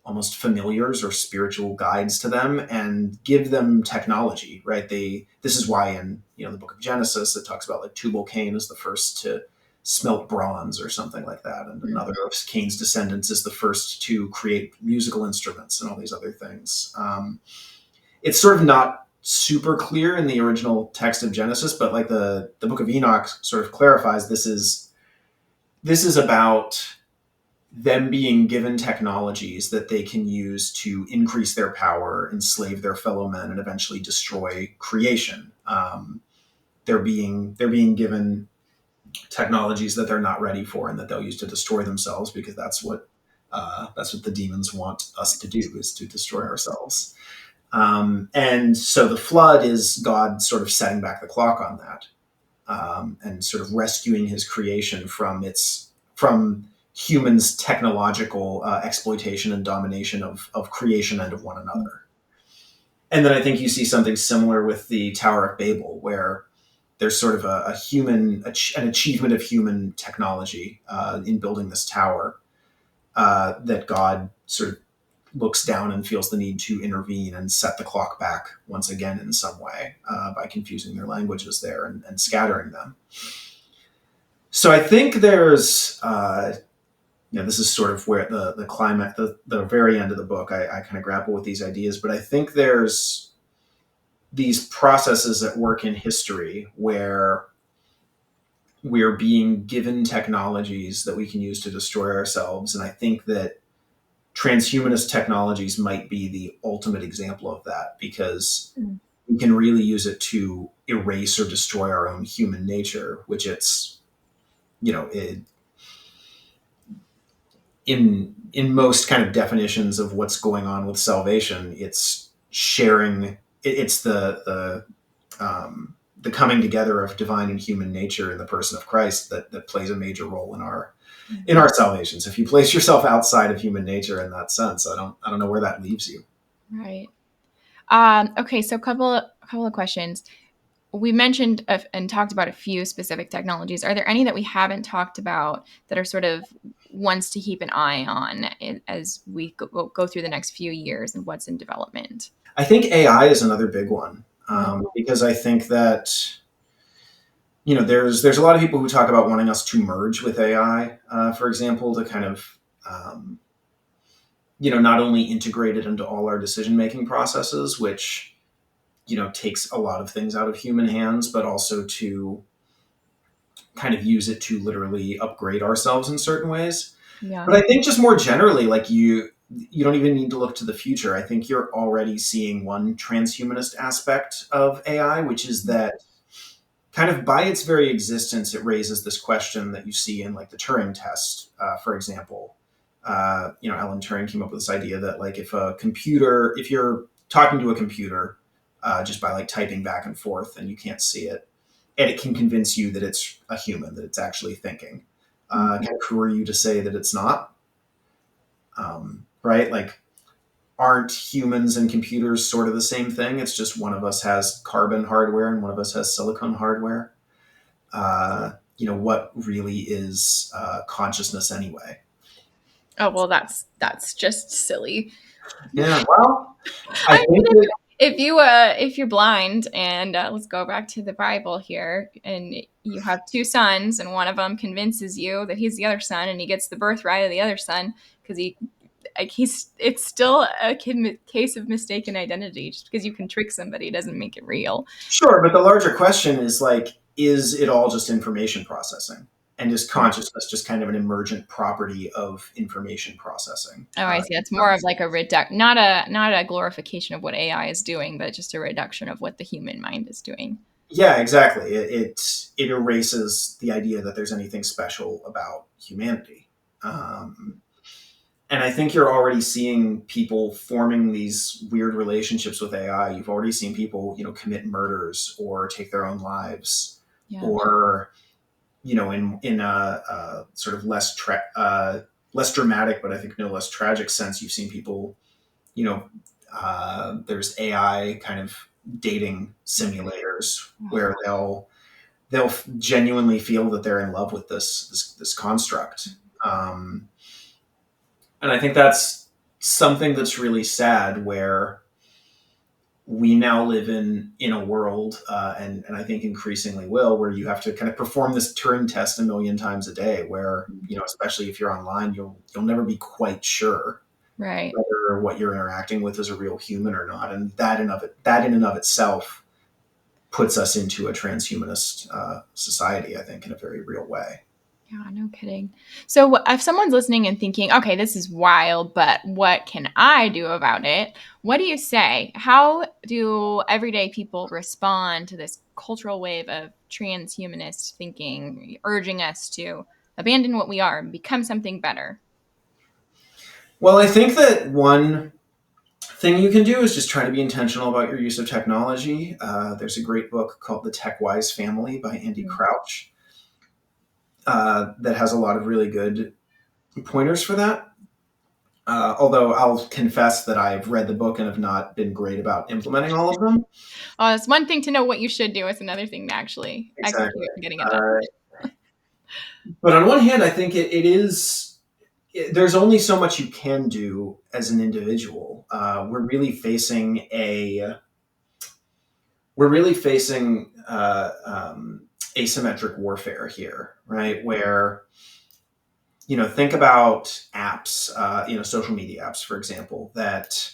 almost familiars or spiritual guides to them and give them technology. Right? This is why in the Book of Genesis it talks about like Tubal Cain is the first to smelt bronze or something like that, and another of Cain's descendants is the first to create musical instruments and all these other things. It's sort of not super clear in the original text of Genesis, but like the Book of Enoch sort of clarifies this is about them being given technologies that they can use to increase their power, enslave their fellow men, and eventually destroy creation. They're being given technologies that they're not ready for and that they'll use to destroy themselves, because that's what the demons want us to do, is to destroy ourselves. And so the flood is God sort of setting back the clock on that, and sort of rescuing his creation from humans' technological exploitation and domination of creation and of one another. And then I think you see something similar with the Tower of Babel, where there's sort of an achievement of human technology in building this tower, that God sort of looks down and feels the need to intervene and set the clock back once again in some way, by confusing their languages there and scattering them. So I think there's, this is sort of where the climax, the very end of the book, I kind of grapple with these ideas, but I think there's these processes at work in history where we're being given technologies that we can use to destroy ourselves. And I think that transhumanist technologies might be the ultimate example of that, because we can really use it to erase or destroy our own human nature, which in most kind of definitions of what's going on with salvation, it's sharing. It's the coming together of divine and human nature in the person of Christ that plays a major role in our salvations. If you place yourself outside of human nature in that sense, I don't know where that leaves you. Right. Okay, so a couple of questions. We mentioned and talked about a few specific technologies. Are there any that we haven't talked about that are sort of ones to keep an eye on as we go through the next few years and what's in development? I think AI is another big one, Yeah. because I think that there's a lot of people who talk about wanting us to merge with AI, for example, to kind of not only integrate it into all our decision making processes, which takes a lot of things out of human hands, but also to kind of use it to literally upgrade ourselves in certain ways. Yeah. But I think just more generally, like you don't even need to look to the future. I think you're already seeing one transhumanist aspect of AI, which is that kind of by its very existence, it raises this question that you see in like the Turing test, for example. Alan Turing came up with this idea that like if you're talking to a computer just by like typing back and forth and you can't see it, and it can convince you that it's a human, that it's actually thinking. Kind of who are you to say that it's not? Right? Like, aren't humans and computers sort of the same thing? It's just one of us has carbon hardware and one of us has silicon hardware. What really is consciousness anyway? Oh, well, that's just silly. Yeah, well, I I think mean, that if you're blind, and let's go back to the Bible here, and you have two sons, and one of them convinces you that he's the other son, and he gets the birthright of the other son because he's it's still a case of mistaken identity. Just because you can trick somebody doesn't make it real. sure, but the larger question is like, is it all just information processing? And is consciousness just kind of an emergent property of information processing? Oh, I see. That's more of like a not a glorification of what AI is doing, but just a reduction of what the human mind is doing. Yeah, exactly. It erases the idea that there's anything special about humanity. Um, and I think you're already seeing people forming these weird relationships with AI. You've already seen people, commit murders or take their own lives, Yeah. or in a sort of less dramatic, but I think no less tragic sense, you've seen people, there's AI kind of dating simulators where they'll genuinely feel that they're in love with this construct. Um, and I think that's something that's really sad, where we now live in a world, and I think increasingly will, where you have to kind of perform this Turing test a million times a day, where, especially if you're online, you'll never be quite sure Right. whether what you're interacting with is a real human or not. And that in and of itself puts us into a transhumanist society, I think, in a very real way. Yeah, no kidding. So if someone's listening and thinking, okay, this is wild, but what can I do about it? What do you say? How do everyday people respond to this cultural wave of transhumanist thinking, urging us to abandon what we are and become something better? Well, I think that one thing you can do is just try to be intentional about your use of technology. There's a great book called The Tech Wise Family by Andy Crouch that has a lot of really good pointers for that. Although I'll confess that I've read the book and have not been great about implementing all of them. It's one thing to know what you should do. It's another thing to actually Exactly. execute and getting it done. But on one hand, I think there's only so much you can do as an individual. We're really facing asymmetric warfare here, right? Where think about apps, social media apps, for example, that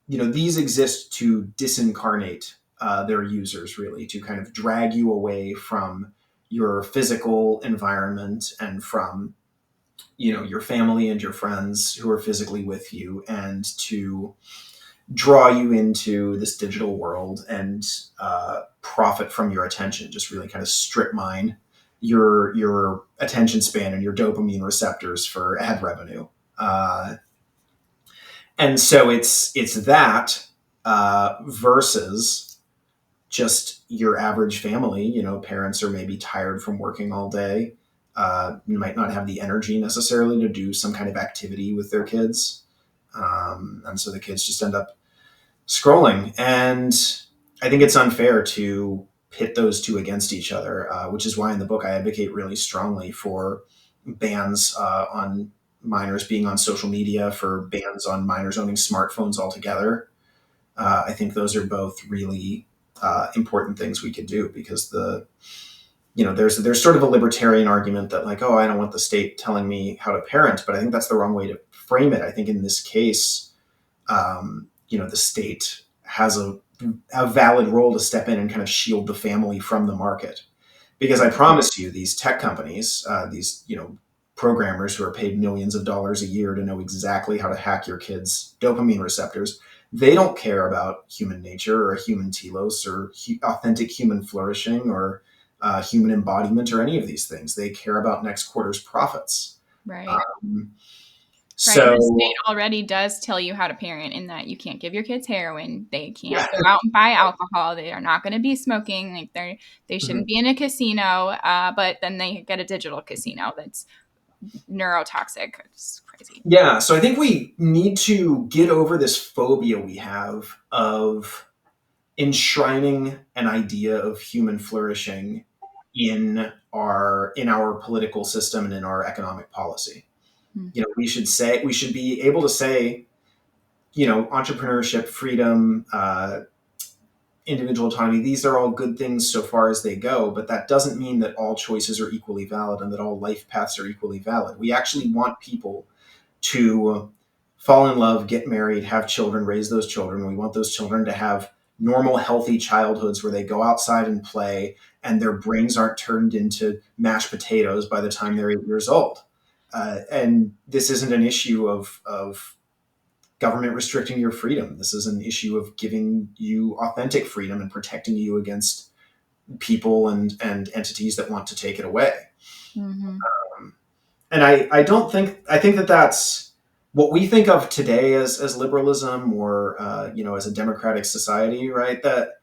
these exist to disincarnate their users, really, to kind of drag you away from your physical environment and from your family and your friends who are physically with you, and to draw you into this digital world and profit from your attention, just really kind of strip mine your attention span and your dopamine receptors for ad revenue. And so it's that versus just your average family. Parents are maybe tired from working all day. You might not have the energy necessarily to do some kind of activity with their kids. And so the kids just end up scrolling. And I think it's unfair to pit those two against each other, which is why in the book I advocate really strongly for bans on minors being on social media, for bans on minors owning smartphones altogether. I think those are both really important things we could do, because there's sort of a libertarian argument that, like, oh, I don't want the state telling me how to parent, but I think that's the wrong way to frame it. I think in this case, the state has a valid role to step in and kind of shield the family from the market. Because I promise you, these tech companies, these programmers who are paid millions of dollars a year to know exactly how to hack your kids' dopamine receptors, they don't care about human nature or a human telos or authentic human flourishing or human embodiment or any of these things. They care about next quarter's profits. Right. Um, Right. And the So, state already does tell you how to parent in that you can't give your kids heroin. They can't yeah. go out and buy alcohol. They are not going to be smoking. Like they Mhm. shouldn't be in a casino. But then they get a digital casino that's neurotoxic. It's crazy. Yeah, so I think we need to get over this phobia we have of enshrining an idea of human flourishing in our political system and in our economic policy. Mm. We should be able to say, entrepreneurship, freedom, individual autonomy, these are all good things so far as they go, but that doesn't mean that all choices are equally valid and that all life paths are equally valid. We actually want people to fall in love, get married, have children, raise those children. We want those children to have normal, healthy childhoods where they go outside and play and their brains aren't turned into mashed potatoes by the time they're 8 years old. And this isn't an issue of government restricting your freedom. This is an issue of giving you authentic freedom and protecting you against people and entities that want to take it away. Mm-hmm. Um, and I don't think I think that that's what we think of today as liberalism or as a democratic society, right? That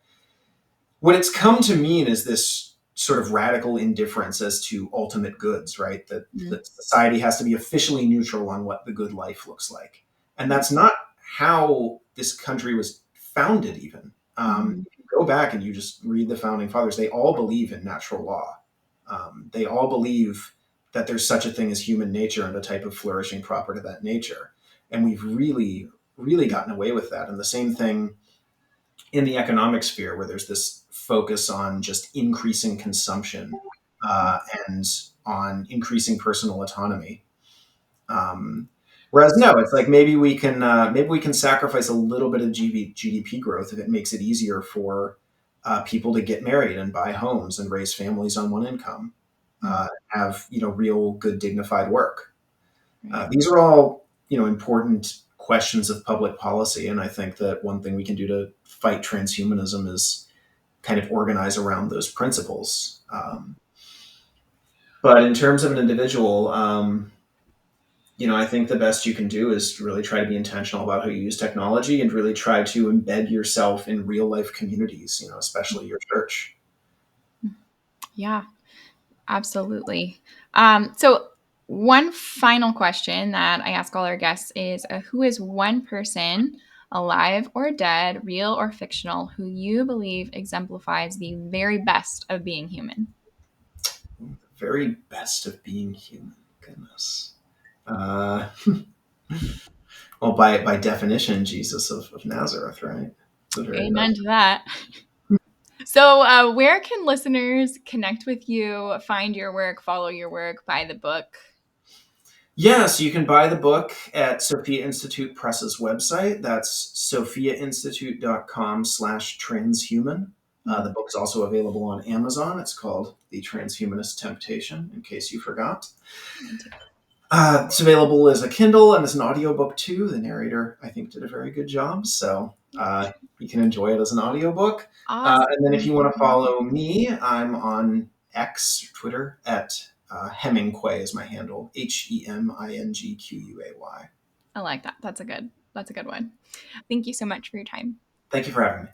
what it's come to mean is this sort of radical indifference as to ultimate goods, right? That society has to be officially neutral on what the good life looks like, and that's not how this country was founded. Even Mm-hmm. if you go back and you just read the founding fathers, they all believe in natural law. They all believe that there's such a thing as human nature and a type of flourishing proper to that nature, and we've really, really gotten away with that. And the same thing in the economic sphere where there's this focus on just increasing consumption uh, and on increasing personal autonomy. Um, Whereas no, it's like maybe we can sacrifice a little bit of GDP growth if it makes it easier for people to get married and buy homes and raise families on one income, Mm-hmm. have real good dignified work. Right. These are all important questions of public policy, and I think that one thing we can do to fight transhumanism is kind of organize around those principles. But in terms of an individual, I think the best you can do is really try to be intentional about how you use technology and really try to embed yourself in real life communities, especially your church. Yeah. Absolutely. So, one final question that I ask all our guests is who is one person, alive or dead, real or fictional, who you believe exemplifies the very best of being human? The very best of being human. Goodness. Uh, well, by definition, Jesus of Nazareth, right? The very Amen best. to that. So, where can listeners connect with you, find your work, follow your work, buy the book? Yeah, so you can buy the book at Sophia Institute Press's website. That's sophiainstitute.com/transhuman. The book is also available on Amazon. It's called The Transhumanist Temptation, in case you forgot. It's available as a Kindle and as an audiobook too. The narrator, I think, did a very good job. So you can enjoy it as an audiobook. And then if Awesome. you want to follow me, I'm on X, Twitter, at Hemingquay is my handle. HEMINGQUAY. I like that. That's a good one. Thank you so much for your time. Thank you for having me.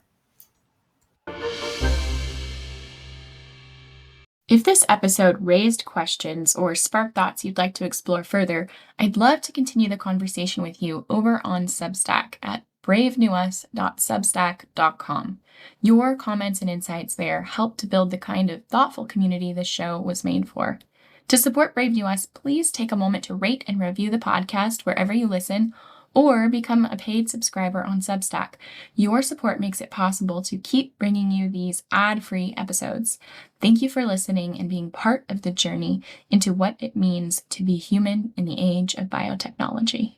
If this episode raised questions or sparked thoughts you'd like to explore further, I'd love to continue the conversation with you over on Substack at bravenewus.substack.com. Your comments and insights there help to build the kind of thoughtful community this show was made for. To support Brave New Us, please take a moment to rate and review the podcast wherever you listen, or become a paid subscriber on Substack. Your support makes it possible to keep bringing you these ad-free episodes. Thank you for listening and being part of the journey into what it means to be human in the age of biotechnology.